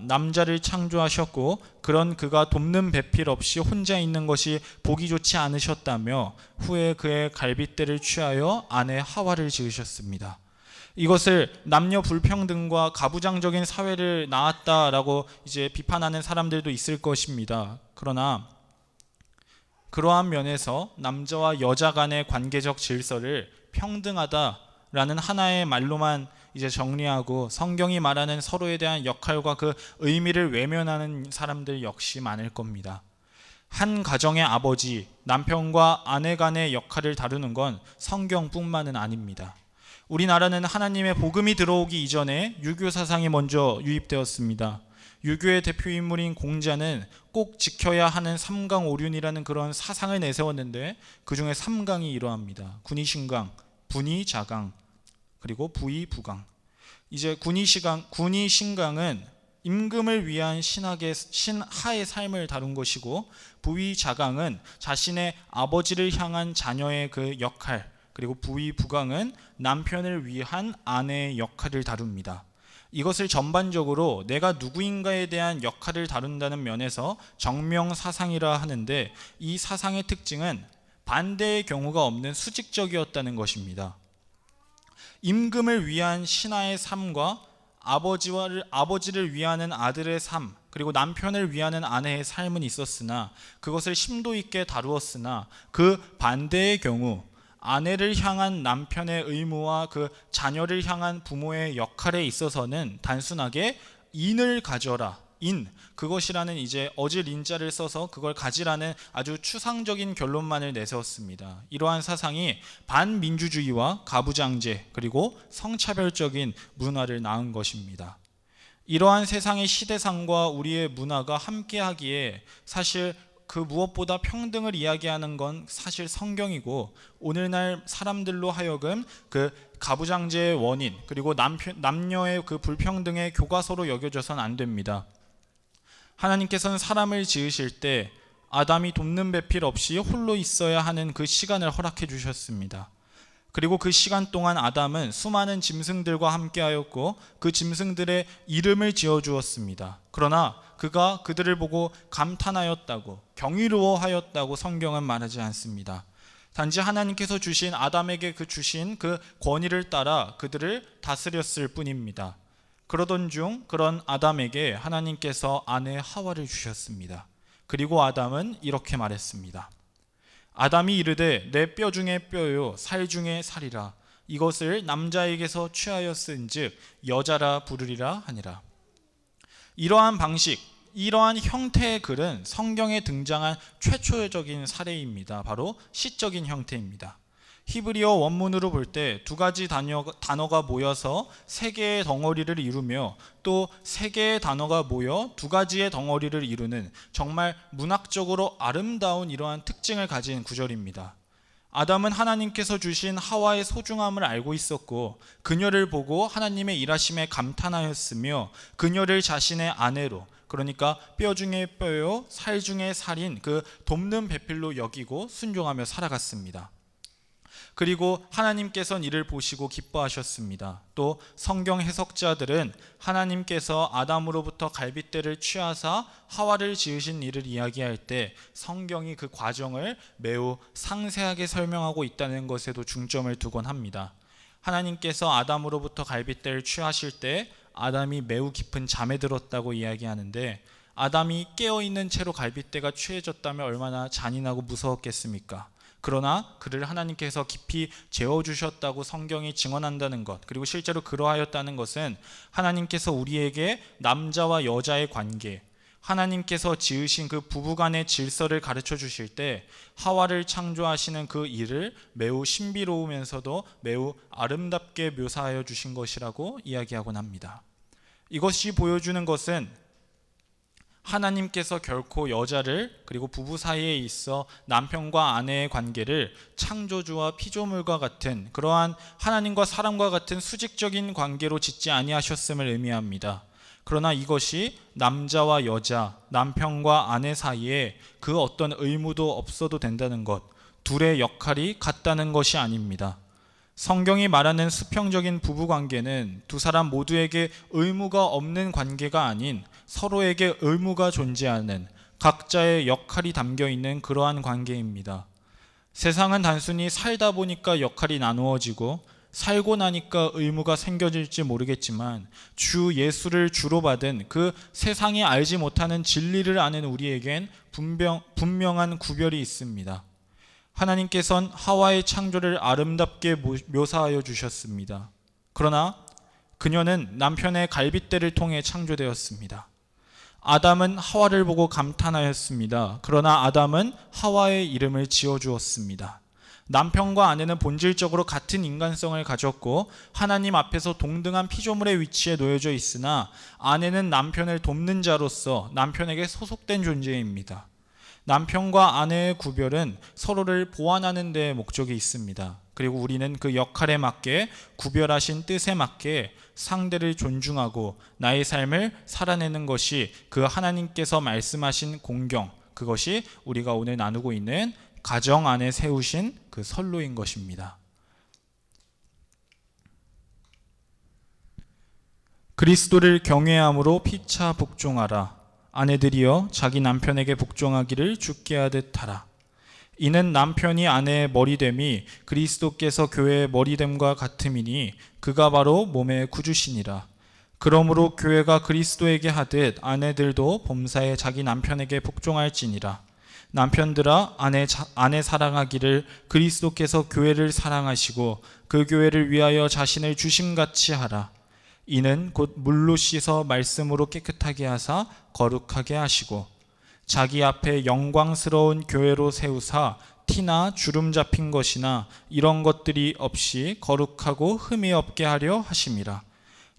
남자를 창조하셨고 그런 그가 돕는 배필 없이 혼자 있는 것이 보기 좋지 않으셨다며 후에 그의 갈빗대를 취하여 아내 하와를 지으셨습니다. 이것을 남녀 불평등과 가부장적인 사회를 낳았다라고 이제 비판하는 사람들도 있을 것입니다. 그러나 그러한 면에서 남자와 여자 간의 관계적 질서를 평등하다라는 하나의 말로만 이제 정리하고 성경이 말하는 서로에 대한 역할과 그 의미를 외면하는 사람들 역시 많을 겁니다. 한 가정의 아버지, 남편과 아내 간의 역할을 다루는 건 성경뿐만은 아닙니다. 우리나라는 하나님의 복음이 들어오기 이전에 유교 사상이 먼저 유입되었습니다. 유교의 대표 인물인 공자는 꼭 지켜야 하는 삼강오륜이라는 그런 사상을 내세웠는데 그 중에 3강이 이러합니다. 군의신강, 분의자강, 그리고 부의부강. 이제 군의신강은 임금을 위한 신하의 삶을 다룬 것이고, 부의자강은 자신의 아버지를 향한 자녀의 그 역할, 그리고 부의부강은 남편을 위한 아내의 역할을 다룹니다. 이것을 전반적으로 내가 누구인가에 대한 역할을 다룬다는 면에서 정명사상이라 하는데, 이 사상의 특징은 반대의 경우가 없는 수직적이었다는 것입니다. 임금을 위한 신하의 삶과 아버지를 위하는 아들의 삶, 그리고 남편을 위하는 아내의 삶은 있었으나 그것을 심도 있게 다루었으나, 그 반대의 경우 아내를 향한 남편의 의무와 그 자녀를 향한 부모의 역할에 있어서는 단순하게 인을 가져라, 그것이라는 이제 어질인자를 써서 그걸 가지라는 아주 추상적인 결론만을 내세웠습니다. 이러한 사상이 반민주주의와 가부장제, 그리고 성차별적인 문화를 낳은 것입니다. 이러한 세상의 시대상과 우리의 문화가 함께하기에 사실 그 무엇보다 평등을 이야기하는 건 사실 성경이고, 오늘날 사람들로 하여금 그 가부장제의 원인, 그리고 남녀의 그 불평등의 교과서로 여겨져선 안 됩니다. 하나님께서는 사람을 지으실 때 아담이 돕는 배필 없이 홀로 있어야 하는 그 시간을 허락해 주셨습니다. 그리고 그 시간 동안 아담은 수많은 짐승들과 함께하였고 그 짐승들의 이름을 지어주었습니다. 그러나 그가 그들을 보고 감탄하였다고, 경이로워하였다고 성경은 말하지 않습니다. 단지 하나님께서 주신 아담에게 주신 그 권위를 따라 그들을 다스렸을 뿐입니다. 그러던 중 그런 아담에게 하나님께서 아내 하와를 주셨습니다. 그리고 아담은 이렇게 말했습니다. 아담이 이르되 내 뼈 중에 뼈요 살 중에 살이라. 이것을 남자에게서 취하였은즉 여자라 부르리라 하니라. 이러한 방식, 이러한 형태의 글은 성경에 등장한 최초적인 사례입니다. 바로 시적인 형태입니다. 히브리어 원문으로 볼 때 두 가지 단어가 모여서 세 개의 덩어리를 이루며, 또 세 개의 단어가 모여 두 가지의 덩어리를 이루는 정말 문학적으로 아름다운 이러한 특징을 가진 구절입니다. 아담은 하나님께서 주신 하와의 소중함을 알고 있었고, 그녀를 보고 하나님의 일하심에 감탄하였으며, 그녀를 자신의 아내로, 그러니까 뼈 중에 뼈요 살 중에 살인 그 돕는 배필로 여기고 순종하며 살아갔습니다. 그리고 하나님께서는 이를 보시고 기뻐하셨습니다. 또 성경 해석자들은 하나님께서 아담으로부터 갈빗대를 취하사 하와를 지으신 일을 이야기할 때 성경이 그 과정을 매우 상세하게 설명하고 있다는 것에도 중점을 두곤 합니다. 하나님께서 아담으로부터 갈빗대를 취하실 때 아담이 매우 깊은 잠에 들었다고 이야기하는데, 아담이 깨어있는 채로 갈빗대가 취해졌다면 얼마나 잔인하고 무서웠겠습니까? 그러나 그를 하나님께서 깊이 재워주셨다고 성경이 증언한다는 것, 그리고 실제로 그러하였다는 것은 하나님께서 우리에게 남자와 여자의 관계, 하나님께서 지으신 그 부부간의 질서를 가르쳐 주실 때 하와를 창조하시는 그 일을 매우 신비로우면서도 매우 아름답게 묘사하여 주신 것이라고 이야기하곤 합니다. 이것이 보여주는 것은 하나님께서 결코 여자를, 그리고 부부 사이에 있어 남편과 아내의 관계를 창조주와 피조물과 같은 그러한 하나님과 사람과 같은 수직적인 관계로 짓지 아니하셨음을 의미합니다. 그러나 이것이 남자와 여자, 남편과 아내 사이에 그 어떤 의무도 없어도 된다는 것, 둘의 역할이 같다는 것이 아닙니다. 성경이 말하는 수평적인 부부관계는 두 사람 모두에게 의무가 없는 관계가 아닌 서로에게 의무가 존재하는 각자의 역할이 담겨있는 그러한 관계입니다. 세상은 단순히 살다 보니까 역할이 나누어지고, 살고 나니까 의무가 생겨질지 모르겠지만 주 예수를 주로 받은 그 세상이 알지 못하는 진리를 아는 우리에겐 분명한 구별이 있습니다. 하나님께서는 하와의 창조를 아름답게 묘사하여 주셨습니다. 그러나 그녀는 남편의 갈빗대를 통해 창조되었습니다. 아담은 하와를 보고 감탄하였습니다. 그러나 아담은 하와의 이름을 지어주었습니다. 남편과 아내는 본질적으로 같은 인간성을 가졌고 하나님 앞에서 동등한 피조물의 위치에 놓여져 있으나 아내는 남편을 돕는 자로서 남편에게 소속된 존재입니다. 남편과 아내의 구별은 서로를 보완하는 데 목적이 있습니다. 그리고 우리는 그 역할에 맞게 구별하신 뜻에 맞게 상대를 존중하고 나의 삶을 살아내는 것이 그 하나님께서 말씀하신 공경, 그것이 우리가 오늘 나누고 있는 가정 안에 세우신 그 선로인 것입니다. 그리스도를 경외함으로 피차 복종하라. 아내들이여 자기 남편에게 복종하기를 주께 하듯 하라. 이는 남편이 아내의 머리됨이 그리스도께서 교회의 머리됨과 같음이니 그가 바로 몸의 구주시니라. 그러므로 교회가 그리스도에게 하듯 아내들도 범사에 자기 남편에게 복종할지니라. 남편들아 아내 사랑하기를 그리스도께서 교회를 사랑하시고 그 교회를 위하여 자신을 주심같이 하라. 이는 곧 물로 씻어 말씀으로 깨끗하게 하사 거룩하게 하시고 자기 앞에 영광스러운 교회로 세우사 티나 주름 잡힌 것이나 이런 것들이 없이 거룩하고 흠이 없게 하려 하심이라.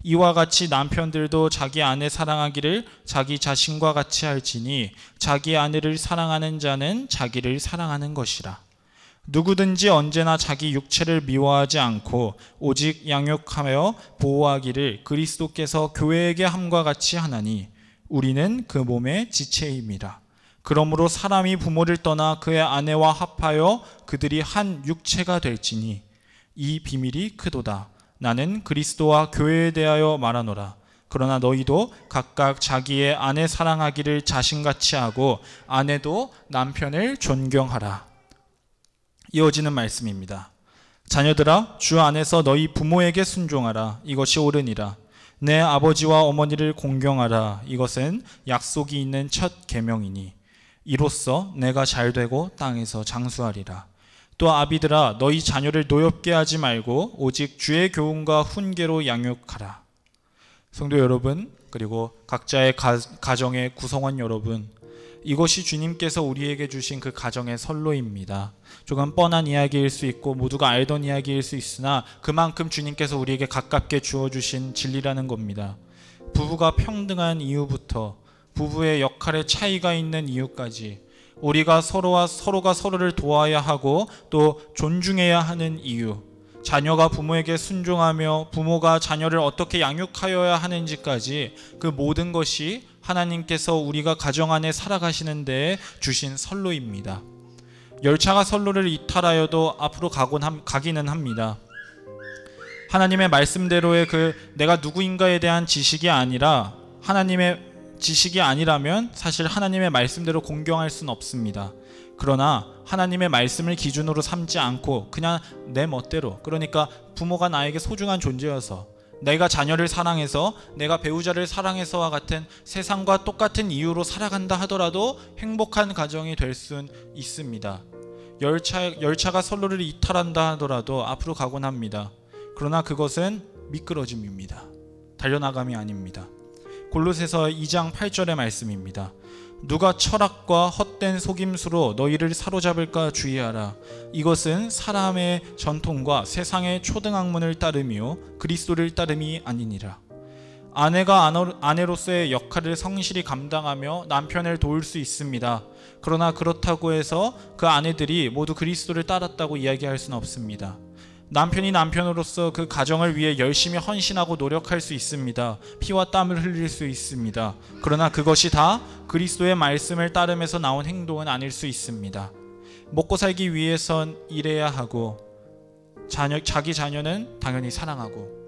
이와 같이 남편들도 자기 아내 사랑하기를 자기 자신과 같이 할지니 자기 아내를 사랑하는 자는 자기를 사랑하는 것이라. 누구든지 언제나 자기 육체를 미워하지 않고 오직 양육하며 보호하기를 그리스도께서 교회에게 함과 같이 하나니 우리는 그 몸의 지체임이라. 그러므로 사람이 부모를 떠나 그의 아내와 합하여 그들이 한 육체가 될지니 이 비밀이 크도다. 나는 그리스도와 교회에 대하여 말하노라. 그러나 너희도 각각 자기의 아내 사랑하기를 자신같이 하고 아내도 남편을 존경하라. 이어지는 말씀입니다. 자녀들아 주 안에서 너희 부모에게 순종하라. 이것이 옳으니라. 내 아버지와 어머니를 공경하라. 이것은 약속이 있는 첫 계명이니 이로써 내가 잘되고 땅에서 장수하리라. 또 아비들아 너희 자녀를 노엽게 하지 말고 오직 주의 교훈과 훈계로 양육하라. 성도 여러분, 그리고 각자의 가정의 구성원 여러분, 이것이 주님께서 우리에게 주신 그 가정의 선로입니다. 조금 뻔한 이야기일 수 있고 모두가 알던 이야기일 수 있으나 그만큼 주님께서 우리에게 가깝게 주어주신 진리라는 겁니다. 부부가 평등한 이유부터 부부의 역할에 차이가 있는 이유까지 우리가 서로가 서로를 도와야 하고 또 존중해야 하는 이유, 자녀가 부모에게 순종하며 부모가 자녀를 어떻게 양육하여야 하는지까지 그 모든 것이 하나님께서 우리가 가정 안에 살아가시는 데에 주신 선로입니다. 열차가 선로를 이탈하여도 앞으로 가기는 합니다. 하나님의 말씀대로의 내가 누구인가에 대한 지식이 아니라 하나님의 지식이 아니라면 사실 하나님의 말씀대로 공경할 수는 없습니다. 그러나 하나님의 말씀을 기준으로 삼지 않고 그냥 내 멋대로, 그러니까 부모가 나에게 소중한 존재여서, 내가 자녀를 사랑해서, 내가 배우자를 사랑해서와 같은 세상과 똑같은 이유로 살아간다 하더라도 행복한 가정이 될 수는 있습니다. 열차가 선로를 이탈한다 하더라도 앞으로 가곤 합니다. 그러나 그것은 미끄러짐입니다. 달려나감이 아닙니다. 골로새서 2장 8절의 말씀입니다. 누가 철학과 헛된 속임수로 너희를 사로잡을까 주의하라. 이것은 사람의 전통과 세상의 초등학문을 따르며 그리스도를 따름이 아니니라. 아내가 아내로서의 역할을 성실히 감당하며 남편을 도울 수 있습니다. 그러나 그렇다고 해서 그 아내들이 모두 그리스도를 따랐다고 이야기할 수는 없습니다. 남편이 남편으로서 그 가정을 위해 열심히 헌신하고 노력할 수 있습니다. 피와 땀을 흘릴 수 있습니다. 그러나 그것이 다 그리스도의 말씀을 따르면서 나온 행동은 아닐 수 있습니다. 먹고 살기 위해선 일해야 하고 자기 자녀는 당연히 사랑하고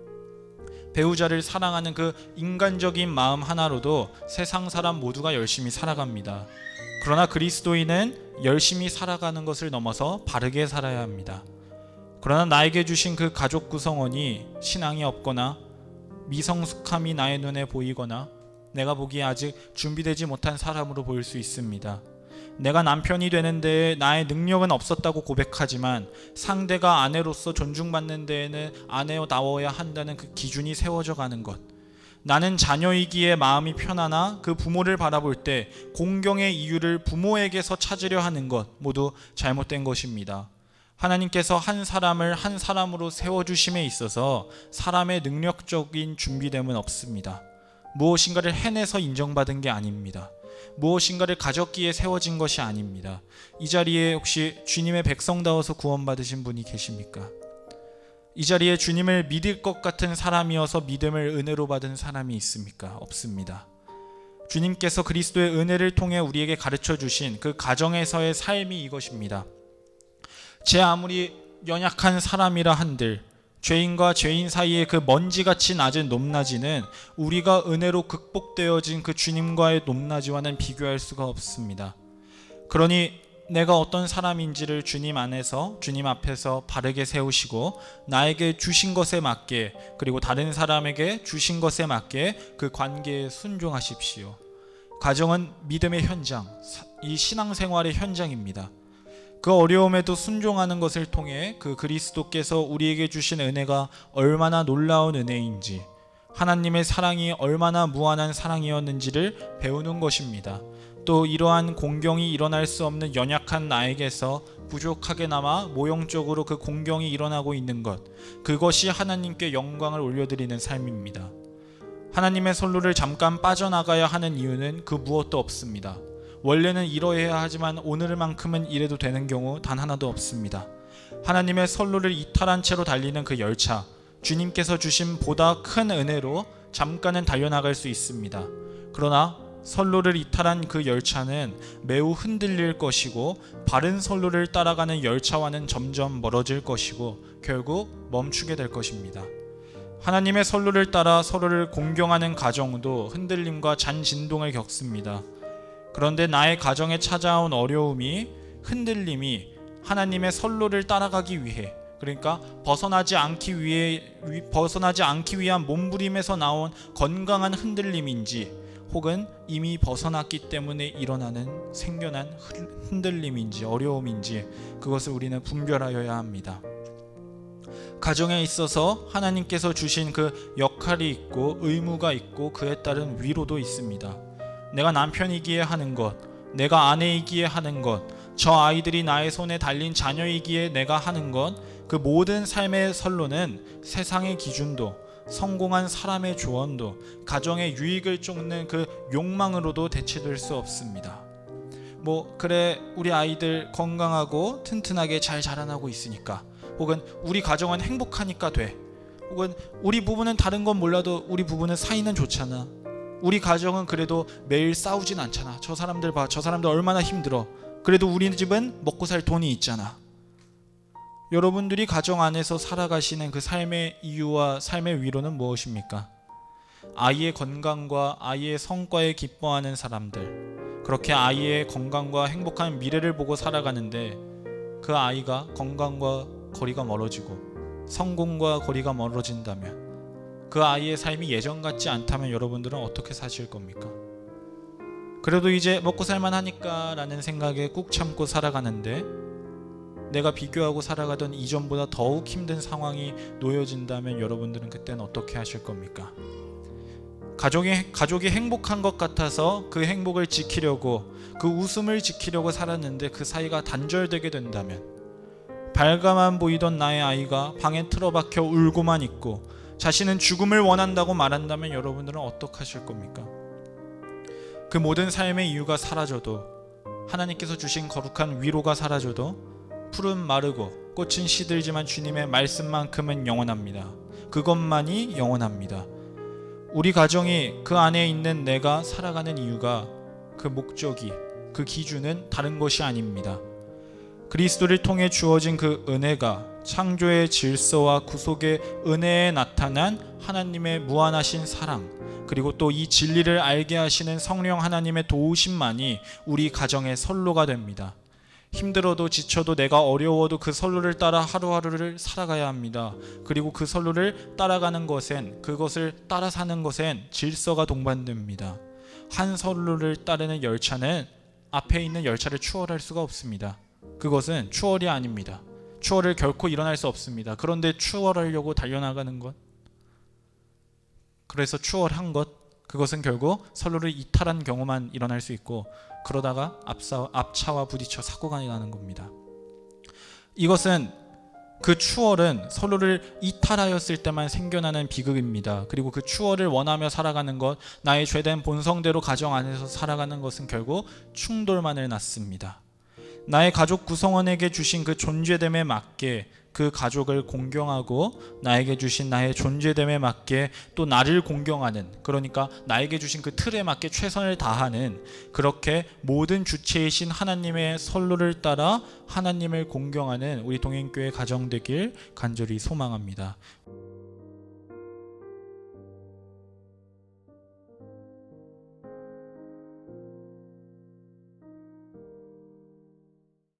배우자를 사랑하는 그 인간적인 마음 하나로도 세상 사람 모두가 열심히 살아갑니다. 그러나 그리스도인은 열심히 살아가는 것을 넘어서 바르게 살아야 합니다. 그러나 나에게 주신 그 가족 구성원이 신앙이 없거나 미성숙함이 나의 눈에 보이거나 내가 보기에 아직 준비되지 못한 사람으로 보일 수 있습니다. 내가 남편이 되는 데에 나의 능력은 없었다고 고백하지만 상대가 아내로서 존중받는 데에는 아내다워야 한다는 그 기준이 세워져 가는 것, 나는 자녀이기에 마음이 편하나 그 부모를 바라볼 때 공경의 이유를 부모에게서 찾으려 하는 것, 모두 잘못된 것입니다. 하나님께서 한 사람을 한 사람으로 세워주심에 있어서 사람의 능력적인 준비됨은 없습니다. 무엇인가를 해내서 인정받은 게 아닙니다. 무엇인가를 가졌기에 세워진 것이 아닙니다. 이 자리에 혹시 주님의 백성다워서 구원받으신 분이 계십니까? 이 자리에 주님을 믿을 것 같은 사람이어서 믿음을 은혜로 받은 사람이 있습니까? 없습니다. 주님께서 그리스도의 은혜를 통해 우리에게 가르쳐 주신 그 가정에서의 삶이 이것입니다. 제 아무리 연약한 사람이라 한들 죄인과 죄인 사이의 그 먼지같이 낮은 높낮이는 우리가 은혜로 극복되어진 그 주님과의 높낮이와는 비교할 수가 없습니다. 그러니 내가 어떤 사람인지를 주님 안에서, 주님 앞에서 바르게 세우시고 나에게 주신 것에 맞게, 그리고 다른 사람에게 주신 것에 맞게 그 관계에 순종하십시오. 가정은 믿음의 현장, 이 신앙생활의 현장입니다. 그 어려움에도 순종하는 것을 통해 그 그리스도께서 우리에게 주신 은혜가 얼마나 놀라운 은혜인지, 하나님의 사랑이 얼마나 무한한 사랑이었는지를 배우는 것입니다. 또 이러한 공경이 일어날 수 없는 연약한 나에게서 부족하게나마 모형적으로 그 공경이 일어나고 있는 것, 그것이 하나님께 영광을 올려드리는 삶입니다. 하나님의 선로를 잠깐 빠져나가야 하는 이유는 그 무엇도 없습니다. 원래는 이러해야 하지만 오늘만큼은 이래도 되는 경우 단 하나도 없습니다. 하나님의 선로를 이탈한 채로 달리는 그 열차, 주님께서 주신 보다 큰 은혜로 잠깐은 달려나갈 수 있습니다. 그러나 선로를 이탈한 그 열차는 매우 흔들릴 것이고 바른 선로를 따라가는 열차와는 점점 멀어질 것이고 결국 멈추게 될 것입니다. 하나님의 선로를 따라 서로를 공경하는 가정도 흔들림과 잔진동을 겪습니다. 그런데 나의 가정에 찾아온 어려움이, 흔들림이 하나님의 선로를 따라가기 위해, 그러니까 벗어나지 않기 위한 몸부림에서 나온 건강한 흔들림인지, 혹은 이미 벗어났기 때문에 생겨난 흔들림인지 어려움인지, 그것을 우리는 분별하여야 합니다. 가정에 있어서 하나님께서 주신 그 역할이 있고 의무가 있고 그에 따른 위로도 있습니다. 내가 남편이기에 하는 것, 내가 아내이기에 하는 것, 저 아이들이 나의 손에 달린 자녀이기에 내가 하는 것, 그 모든 삶의 선로는 세상의 기준도, 성공한 사람의 조언도, 가정의 유익을 쫓는 그 욕망으로도 대체될 수 없습니다. 그래, 우리 아이들 건강하고 튼튼하게 잘 자라나고 있으니까, 혹은 우리 가정은 행복하니까 돼, 혹은 우리 부부는 다른 건 몰라도 우리 부부는 사이는 좋잖아, 우리 가정은 그래도 매일 싸우진 않잖아, 저 사람들 봐, 저 사람들 얼마나 힘들어, 그래도 우리 집은 먹고 살 돈이 있잖아. 여러분들이 가정 안에서 살아가시는 그 삶의 이유와 삶의 위로는 무엇입니까? 아이의 건강과 아이의 성과에 기뻐하는 사람들, 그렇게 아이의 건강과 행복한 미래를 보고 살아가는데 그 아이가 건강과 거리가 멀어지고 성공과 거리가 멀어진다면, 그 아이의 삶이 예전 같지 않다면 여러분들은 어떻게 사실 겁니까? 그래도 이제 먹고 살만 하니까 라는 생각에 꾹 참고 살아가는데 내가 비교하고 살아가던 이전보다 더욱 힘든 상황이 놓여진다면 여러분들은 그때는 어떻게 하실 겁니까? 가족이 행복한 것 같아서 그 행복을 지키려고, 그 웃음을 지키려고 살았는데 그 사이가 단절되게 된다면, 밝아만 보이던 나의 아이가 방에 틀어박혀 울고만 있고 자신은 죽음을 원한다고 말한다면 여러분들은 어떻게 하실 겁니까? 그 모든 삶의 이유가 사라져도, 하나님께서 주신 거룩한 위로가 사라져도 풀은 마르고 꽃은 시들지만 주님의 말씀만큼은 영원합니다. 그것만이 영원합니다. 우리 가정이, 그 안에 있는 내가 살아가는 이유가, 그 목적이, 그 기준은 다른 것이 아닙니다. 그리스도를 통해 주어진 그 은혜가 창조의 질서와 구속의 은혜에 나타난 하나님의 무한하신 사랑, 그리고 또 이 진리를 알게 하시는 성령 하나님의 도우심만이 우리 가정의 선로가 됩니다. 힘들어도 지쳐도 내가 어려워도 그 선로를 따라 하루하루를 살아가야 합니다. 그리고 그 선로를 따라가는 것엔, 그것을 따라 사는 것엔 질서가 동반됩니다. 한 선로를 따르는 열차는 앞에 있는 열차를 추월할 수가 없습니다. 그것은 추월이 아닙니다. 추월을 결코 일어날 수 없습니다. 그런데 추월하려고 달려나가는 것, 그래서 추월한 것, 그것은 결국 선로를 이탈한 경우만 일어날 수 있고, 그러다가 앞차와 부딪혀 사고가 나는 겁니다. 이것은, 그 추월은 선로를 이탈하였을 때만 생겨나는 비극입니다. 그리고 그 추월을 원하며 살아가는 것, 나의 죄된 본성대로 가정 안에서 살아가는 것은 결국 충돌만을 낳습니다. 나의 가족 구성원에게 주신 그 존재됨에 맞게 그 가족을 공경하고, 나에게 주신 나의 존재됨에 맞게 또 나를 공경하는, 그러니까 나에게 주신 그 틀에 맞게 최선을 다하는, 그렇게 모든 주체이신 하나님의 선로를 따라 하나님을 공경하는 우리 동행교회 가정 되길 간절히 소망합니다.